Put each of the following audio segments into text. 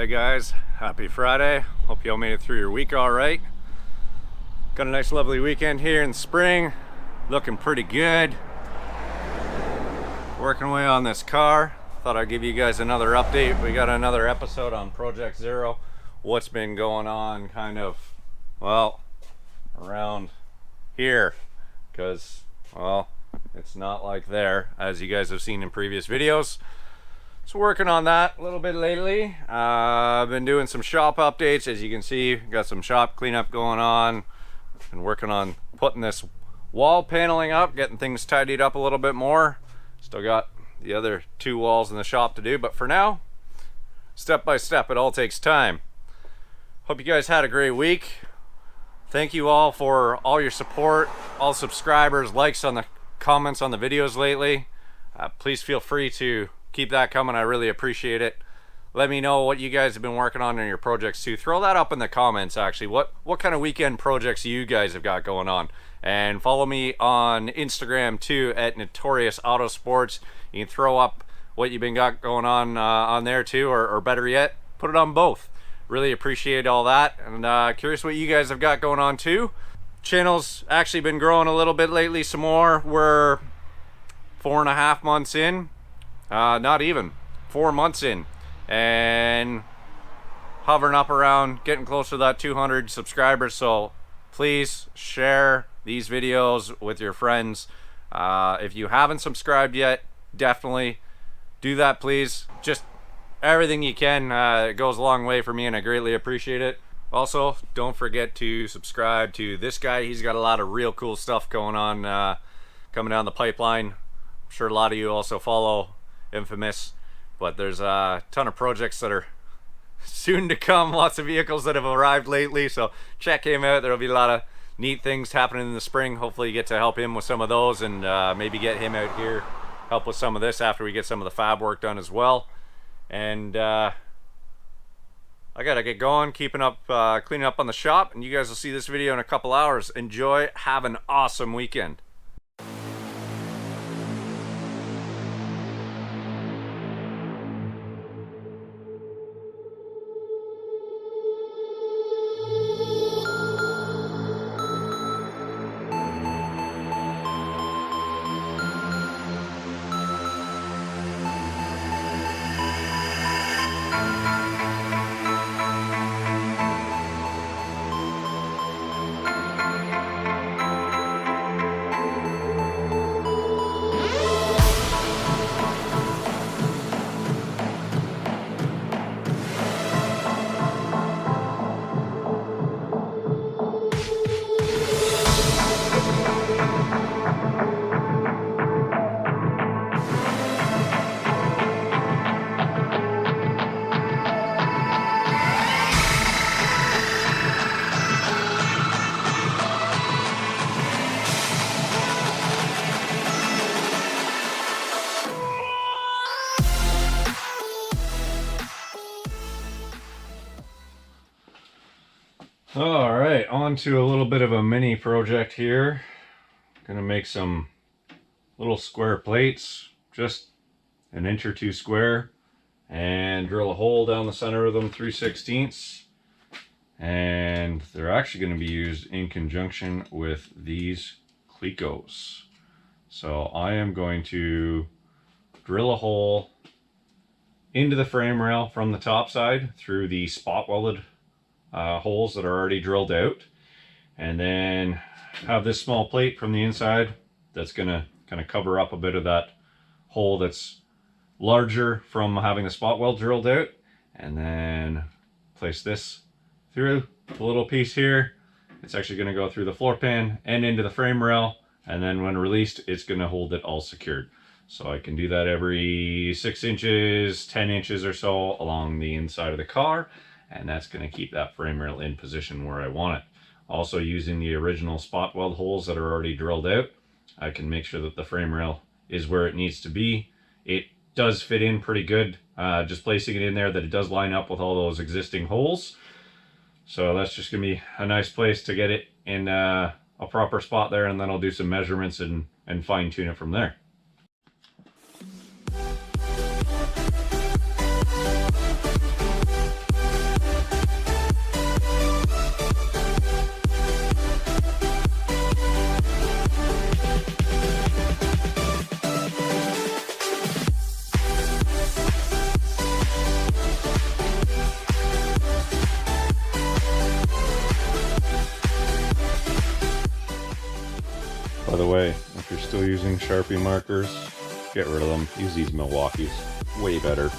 Hey guys, happy Friday. Hope you all made it through your week all right. Got a nice lovely weekend here in spring. Looking pretty good. Working away on this car. Thought I'd give you guys another update. We got another episode on Project Zero. What's been going on kind of, well, around here. Because, well, it's not like there, as you guys have seen in previous videos. So working on that a little bit lately. I've been doing some shop updates. As you can see, got some shop cleanup going on. Been working on putting this wall paneling up, getting things tidied up a little bit more. Still got the other two walls in the shop to do, but for now, step by step, it all takes time. Hope you guys had a great week. Thank you all for all your support, all subscribers, likes on the comments on the videos lately. Please feel free to keep that coming. I really appreciate it. Let me know what you guys have been working on in your projects too. Throw that up in the comments actually. What kind of weekend projects you guys have got going on? And follow me on Instagram too at Notorious Autosports. You can throw up what you've been got going on there too, or better yet, put it on both. Really appreciate all that, and curious what you guys have got going on too. Channel's actually been growing a little bit lately some more. We're 4.5 months in. Not even 4 months in, and hovering up around getting close to that 200 subscribers. So please share these videos with your friends. If you haven't subscribed yet, definitely do that, please. Just everything you can. It goes a long way for me and I greatly appreciate it. Also, don't forget to subscribe to this guy. He's got a lot of real cool stuff going on coming down the pipeline. I'm sure a lot of you also follow Infamous, but there's a ton of projects that are soon to come. Lots of vehicles that have arrived lately, so check him out. There'll be a lot of neat things happening in the spring. Hopefully you get to help him with some of those, and maybe get him out here help with some of this after we get some of the fab work done as well. And I gotta get going, keeping up, cleaning up on the shop, and you guys will see this video in a couple hours. Enjoy, have an awesome weekend. All right, on to a little bit of a mini project here. Gonna make some little square plates, just 1 inch or 2 square, and drill a hole down the center of them 3/16. And they're actually going to be used in conjunction with these Clecos. So I am going to drill a hole into the frame rail from the top side through the spot welded holes that are already drilled out, and then have this small plate from the inside that's gonna kind of cover up a bit of that hole that's larger from having the spot weld drilled out, and then place this through the little piece here. It's actually going to go through the floor pan and into the frame rail, and then when released it's going to hold it all secured. So I can do that every 6 inches, 10 inches or so along the inside of the car, and that's going to keep that frame rail in position where I want it. Also, using the original spot weld holes that are already drilled out, I can make sure that the frame rail is where it needs to be. It does fit in pretty good, just placing it in there, that it does line up with all those existing holes. So that's just going to be a nice place to get it in a proper spot there, and then I'll do some measurements and fine tune it from there. way, if you're still using Sharpie markers, get rid of them. Use these Milwaukee's. Way better.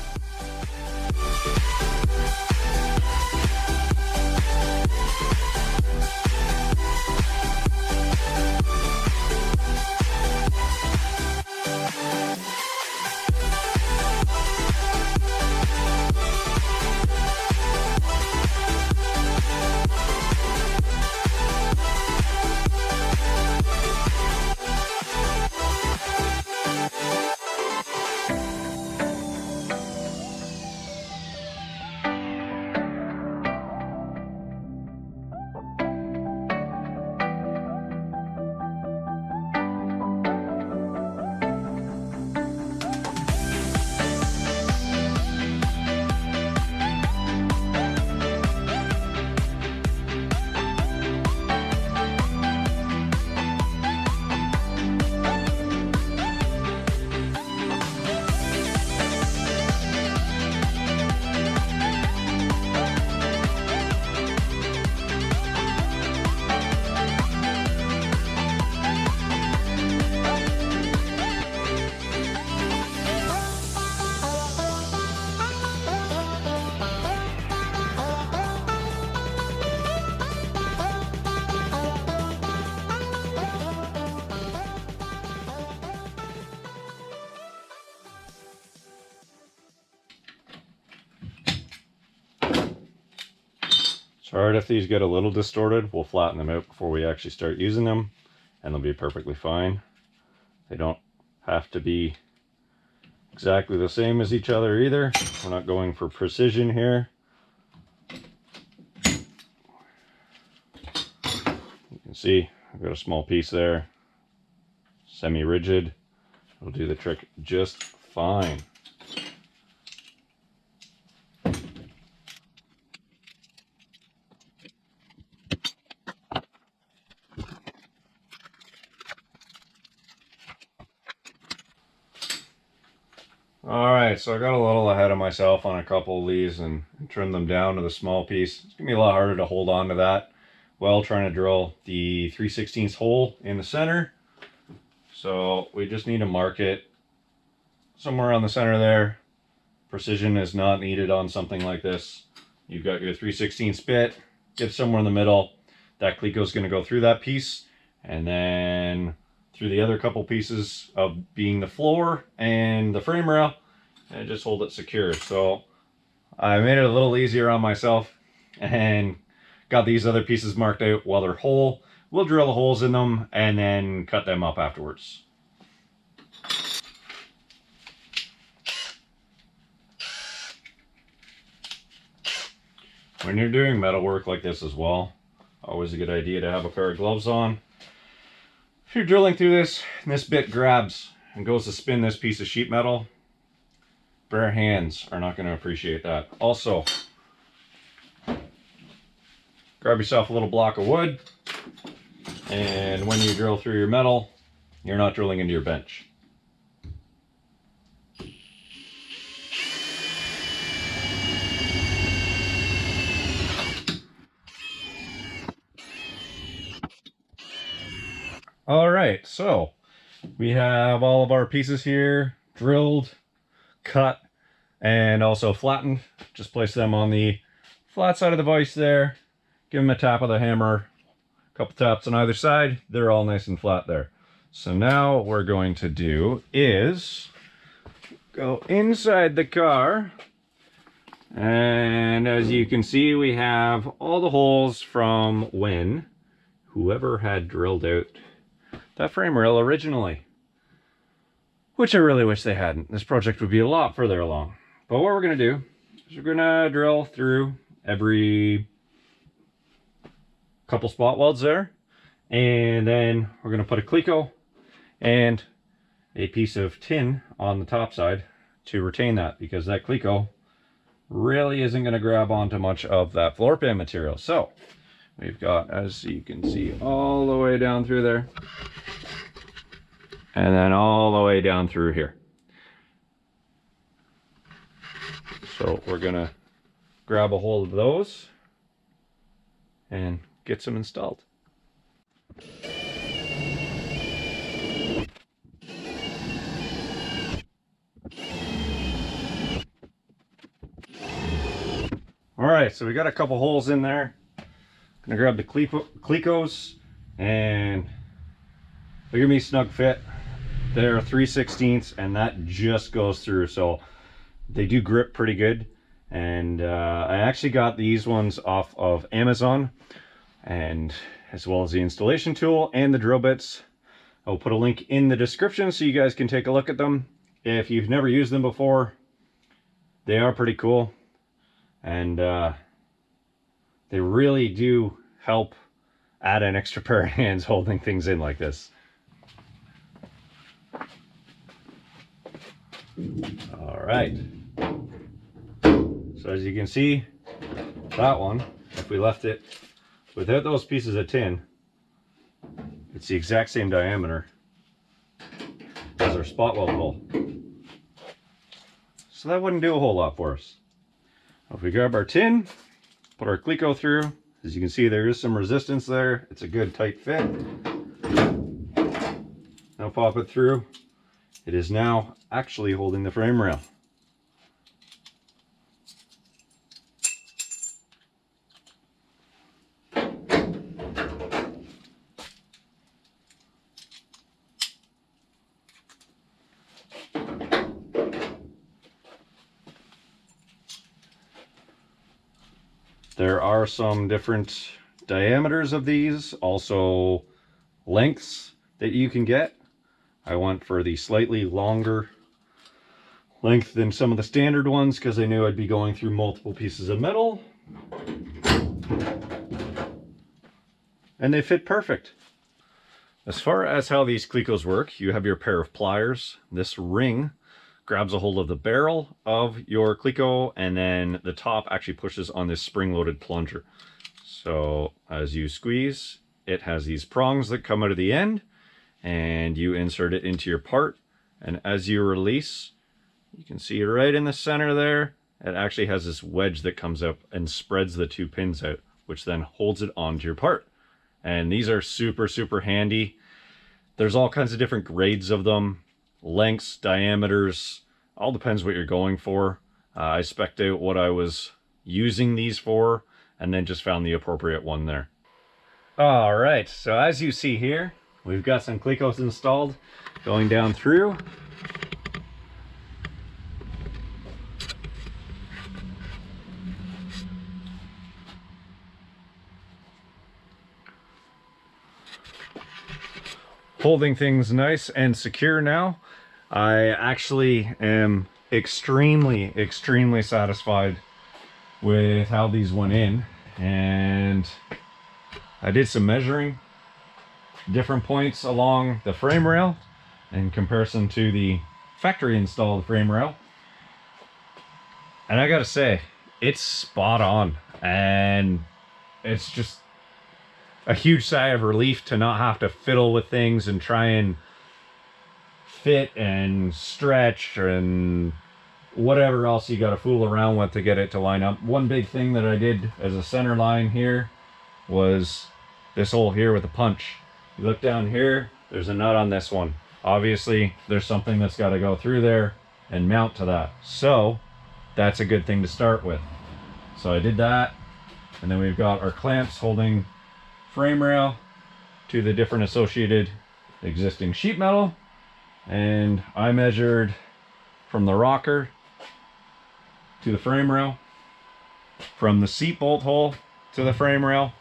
Alright, if these get a little distorted, we'll flatten them out before we actually start using them, and they'll be perfectly fine. They don't have to be exactly the same as each other either. We're not going for precision here. You can see I've got a small piece there, semi-rigid. It'll do the trick just fine. Alright, so I got a little ahead of myself on a couple of these and trimmed them down to the small piece. It's going to be a lot harder to hold on to that while trying to drill the 3/16 hole in the center. So we just need to mark it somewhere on the center there. Precision is not needed on something like this. You've got your 3/16 bit, get somewhere in the middle. That Clecos is going to go through that piece, and then through the other couple pieces of being the floor and the frame rail, and just hold it secure. So I made it a little easier on myself and got these other pieces marked out while they're whole. We'll drill the holes in them and then cut them up afterwards. When you're doing metal work like this as well, always a good idea to have a pair of gloves on. If you're drilling through this and this bit grabs and goes to spin this piece of sheet metal, bare hands are not going to appreciate that. Also, grab yourself a little block of wood, and when you drill through your metal, you're not drilling into your bench. Alright, so we have all of our pieces here drilled, cut, and also flattened. Just place them on the flat side of the vise there. Give them a tap of the hammer, a couple taps on either side. They're all nice and flat there. So now what we're going to do is go inside the car. And as you can see, we have all the holes from when whoever had drilled out that frame rail originally, which I really wish they hadn't. This project would be a lot further along. But what we're going to do is we're going to drill through every couple spot welds there, and then we're going to put a Cleco and a piece of tin on the top side to retain that, because that Cleco really isn't going to grab onto much of that floor pan material. So we've got, as you can see, all the way down through there, and then all the way down through here. So we're gonna grab a hold of those and get some installed. All right, so we got a couple holes in there. Gonna grab the Clecos, and look at me, snug fit. They're 3/16, and that just goes through, so they do grip pretty good. And I actually got these ones off of Amazon, and as well as the installation tool and the drill bits. I'll put a link in the description so you guys can take a look at them. If you've never used them before, they are pretty cool, and they really do help add an extra pair of hands holding things in like this. All right, so as you can see, that one, if we left it without those pieces of tin, it's the exact same diameter as our spot weld hole. So that wouldn't do a whole lot for us. If we grab our tin, put our Cleco through, as you can see there is some resistance there. It's a good tight fit. Now pop it through. It is now actually holding the frame rail. There are some different diameters of these, also lengths that you can get. I went for the slightly longer length than some of the standard ones because I knew I'd be going through multiple pieces of metal. And they fit perfect. As far as how these Clecos work, you have your pair of pliers. This ring grabs a hold of the barrel of your Cleco, and then the top actually pushes on this spring-loaded plunger. So as you squeeze, it has these prongs that come out of the end, and you insert it into your part. And as you release, you can see right in the center there, it actually has this wedge that comes up and spreads the two pins out, which then holds it onto your part. And these are super, super handy. There's all kinds of different grades of them. Lengths, diameters, all depends what you're going for. I spec'd out what I was using these for, and then just found the appropriate one there. All right, so as you see here, we've got some Clecos installed, going down through. Holding things nice and secure now. I actually am extremely satisfied with how these went in, and I did some measuring different points along the frame rail in comparison to the factory installed frame rail, and I gotta say, it's spot on, and it's just a huge sigh of relief to not have to fiddle with things and try and fit and stretch and whatever else you got to fool around with to get it to line up. One big thing that I did as a center line here was this hole here with a punch. You look down here, there's a nut on this one. Obviously there's something that's got to go through there and mount to that, so that's a good thing to start with. So I did that, and then we've got our clamps holding frame rail to the different associated existing sheet metal, and I measured from the rocker to the frame rail, from the seat bolt hole to the frame rail.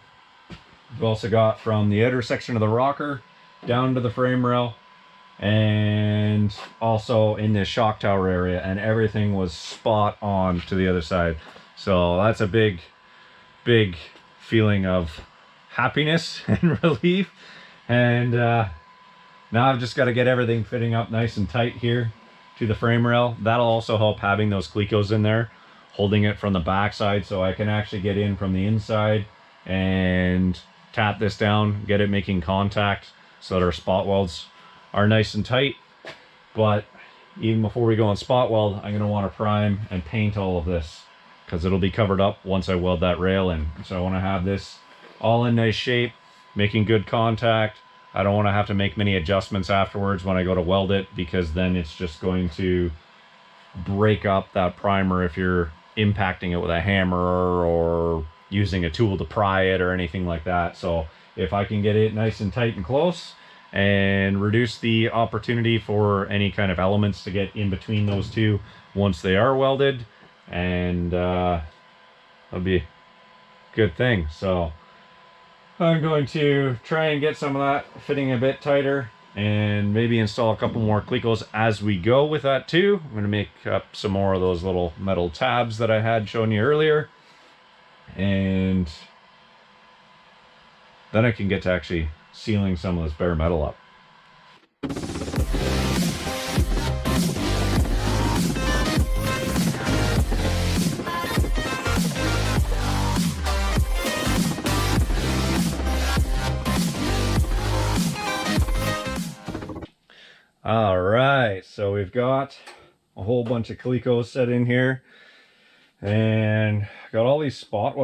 We've also got from the outer section of the rocker down to the frame rail, and also in this shock tower area, and everything was spot on to the other side. So that's a big feeling of happiness and relief. And now I've just got to get everything fitting up nice and tight here to the frame rail. That'll also help having those Clecos in there, holding it from the back side, so I can actually get in from the inside and tap this down, get it making contact so that our spot welds are nice and tight. But even before we go on spot weld, I'm going to want to prime and paint all of this, because it'll be covered up once I weld that rail in. So I want to have this all in nice shape, making good contact. I don't want to have to make many adjustments afterwards when I go to weld it, because then it's just going to break up that primer if you're impacting it with a hammer or using a tool to pry it or anything like that. So if I can get it nice and tight and close and reduce the opportunity for any kind of elements to get in between those two once they are welded, and that'll be a good thing. So I'm going to try and get some of that fitting a bit tighter and maybe install a couple more Clecos as we go with that too. I'm going to make up some more of those little metal tabs that I had shown you earlier, and then I can get to actually sealing some of this bare metal up. All right, so we've got a whole bunch of Clecos set in here, and got all these spot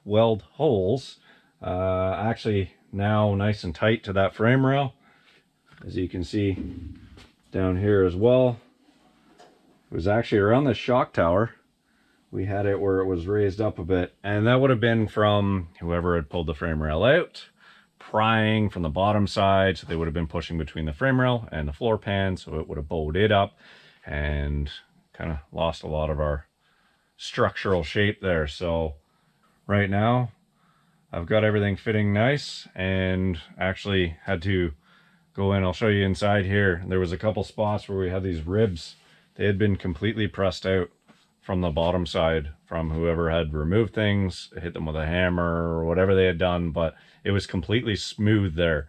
weld holes actually now nice and tight to that frame rail, as you can see down here as well. It was actually around the shock tower. We had it where it was raised up a bit, and that would have been from whoever had pulled the frame rail out, prying from the bottom side, so they would have been pushing between the frame rail and the floor pan, so it would have bowed it up and kind of lost a lot of our structural shape there. So right now I've got everything fitting nice, and actually had to go in. I'll show you inside here. There was a couple spots where we had these ribs. They had been completely pressed out from the bottom side from whoever had removed things, hit them with a hammer or whatever they had done, but it was completely smooth there.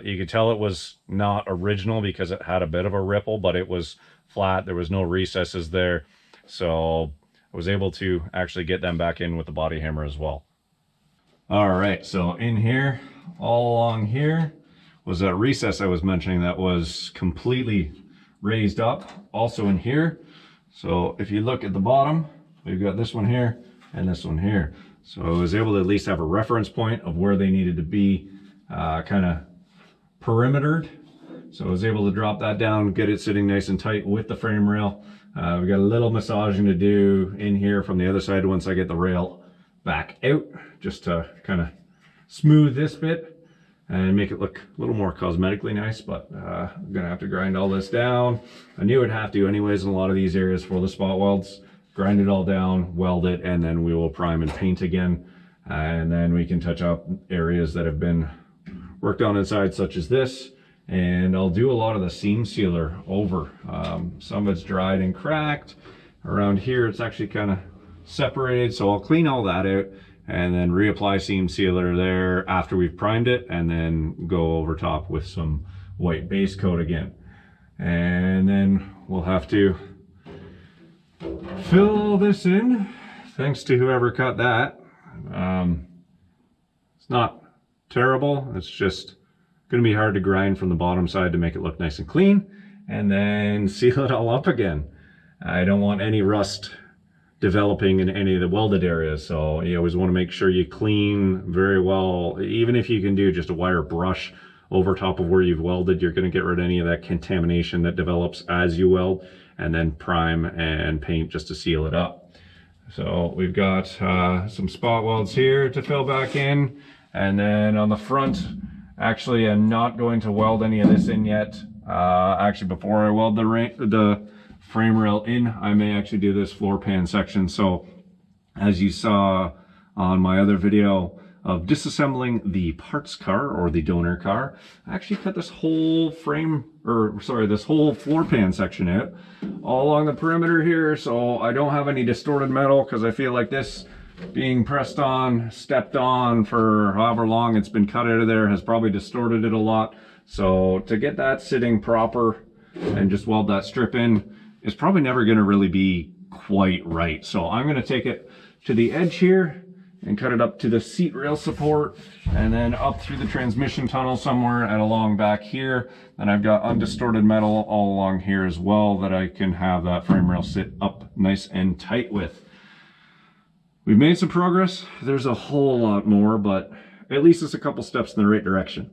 You could tell it was not original because it had a bit of a ripple, but it was flat. There was no recesses there. So I was able to actually get them back in with the body hammer as well. All right, so in here, all along here, was that recess I was mentioning that was completely raised up, also in here. So if you look at the bottom, we've got this one here and this one here. So I was able to at least have a reference point of where they needed to be kind of perimetered. So I was able to drop that down, get it sitting nice and tight with the frame rail. We got a little massaging to do in here from the other side once I get the rail back out, just to kind of smooth this bit and make it look a little more cosmetically nice, but I'm gonna have to grind all this down. I knew I'd have to anyways in a lot of these areas for the spot welds. Grind it all down, weld it, and then we will prime and paint again. And then we can touch up areas that have been worked on inside, such as this. And I'll do a lot of the seam sealer over. Some of it's dried and cracked. Around here, it's actually kind of separated. So I'll clean all that out and then reapply seam sealer there after we've primed it, and then go over top with some white base coat again. And then we'll have to fill all this in, thanks to whoever cut that. It's not terrible, it's just going to be hard to grind from the bottom side to make it look nice and clean, and then seal it all up again. I don't want any rust developing in any of the welded areas, so you always want to make sure you clean very well. Even if you can do just a wire brush over top of where you've welded, you're going to get rid of any of that contamination that develops as you weld, and then prime and paint just to seal it up. So we've got some spot welds here to fill back in, and then on the front, actually I'm not going to weld any of this in yet. Actually, before I weld the frame rail in, I may actually do this floor pan section. So as you saw on my other video of disassembling the parts car or the donor car, I actually cut this whole this whole floor pan section out all along the perimeter here, so I don't have any distorted metal, because I feel like this being pressed on, stepped on for however long it's been cut out of there has probably distorted it a lot. So to get that sitting proper and just weld that strip in is probably never going to really be quite right. So I'm going to take it to the edge here and cut it up to the seat rail support, and then up through the transmission tunnel somewhere and along back here. And I've got undistorted metal all along here as well that I can have that frame rail sit up nice and tight with. We've made some progress. There's a whole lot more, but at least it's a couple steps in the right direction.